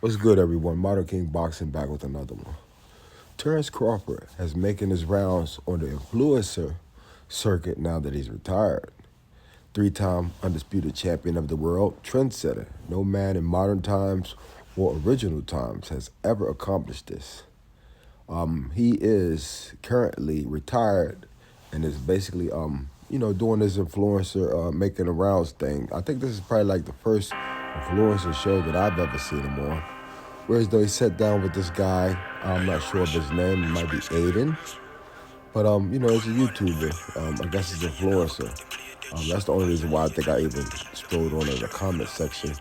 What's good, everyone? Modern King Boxing back with another one. Terrence Crawford has making his rounds on the influencer circuit now that he's retired. Three-time undisputed champion of the world, trendsetter. No man in modern times or original times has ever accomplished this. He is currently retired and is basically, doing this influencer making the rounds thing. I think this is probably like the first influencer show that I've ever seen him on. Whereas though he sat down with this guy, I'm not sure of his name, it might be Aiden. But, he's a YouTuber. I guess he's an influencer. That's the only reason why I think I even scrolled on in the comment section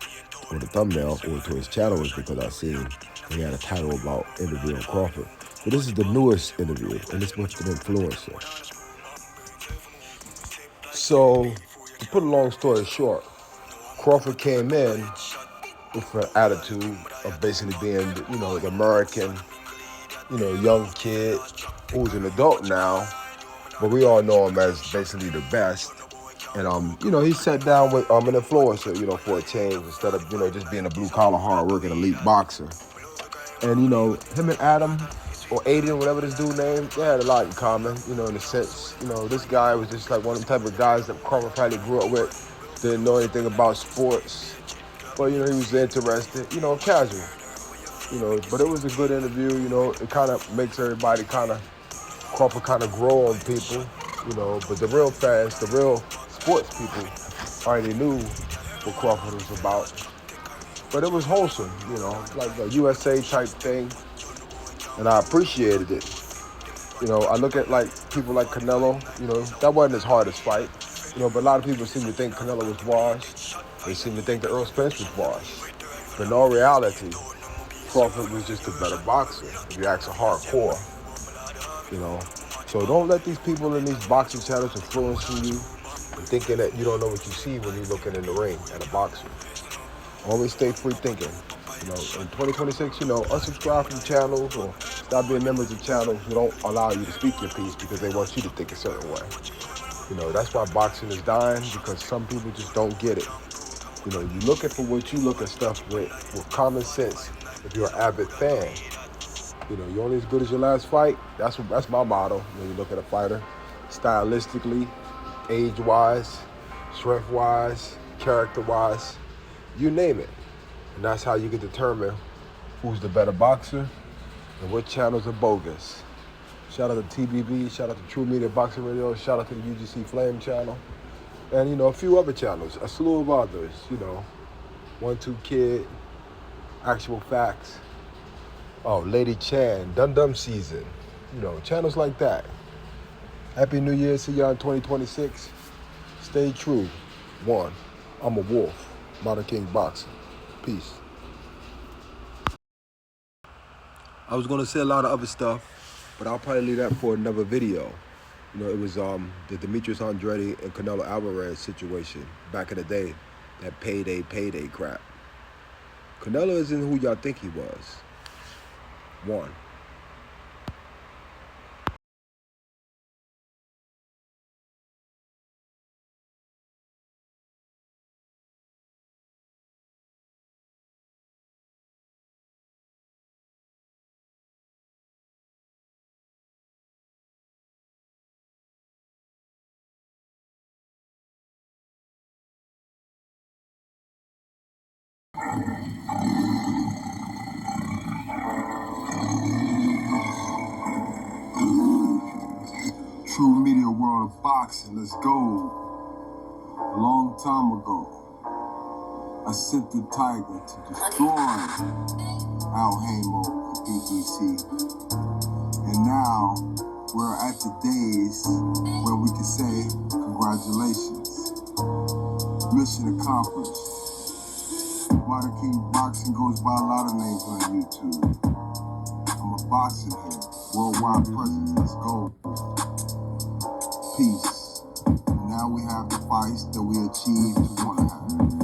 or the thumbnail or to his channel was because I seen he had a title about interviewing Crawford. But this is the newest interview, and it's with an influencer. So, to put a long story short, Crawford came in with an attitude of basically being, the American, young kid who's an adult now, but we all know him as basically the best. And, he sat down with an influencer, for a change instead of, just being a blue-collar, hard-working elite boxer. And, him and Adam, or Aiden, whatever this dude named, they had a lot in common, in a sense. This guy was just like one of the type of guys that Crawford probably grew up with, didn't know anything about sports. But, he was interested, casual. But it was a good interview, it kind of makes everybody Crawford kind of grow on people, but the real fans, the real sports people already knew what Crawford was about. But it was wholesome, like a USA type thing, and I appreciated it. I look at like people like Canelo, that wasn't his hardest fight, but a lot of people seem to think Canelo was washed. They seem to think that Earl Spence was washed. But in all reality, Crawford was just a better boxer, if you ask a hardcore, So don't let these people in these boxing channels influencing you and thinking that you don't know what you see when you're looking in the ring at a boxer. Always stay free thinking. In 2026, unsubscribe from channels or stop being members of channels who don't allow you to speak your piece because they want you to think a certain way. That's why boxing is dying, because some people just don't get it. You look at for what you look at stuff with common sense if you're an avid fan. You're only as good as your last fight. That's my motto when you look at a fighter. Stylistically, age-wise, strength-wise, character-wise, you name it. And that's how you can determine who's the better boxer and what channels are bogus. Shout out to TBB, shout out to True Media Boxing Radio, shout out to the UGC Flame channel, and a few other channels, a slew of others, 1-2 Kid, Actual Facts, Lady Chan, Dum Dum Season, channels like that. Happy New Year, see y'all in 2026. Stay true. One, I'm a wolf. Modern King Boxing. Peace. I was gonna say a lot of other stuff, but I'll probably leave that for another video. It was the Demetrius Andrade and Canelo Alvarez situation back in the day, that payday crap. Canelo isn't who y'all think he was. One. True Media World of Boxing, let's go. A long time ago, I sent the Tiger to destroy Al Hamo and PBC. And now, we're at the days where we can say, congratulations. Mission accomplished. Modern King Boxing goes by a lot of names on YouTube. I'm a boxing head, worldwide presence, let's go. Peace. And now we have the fights that we achieved to want to have.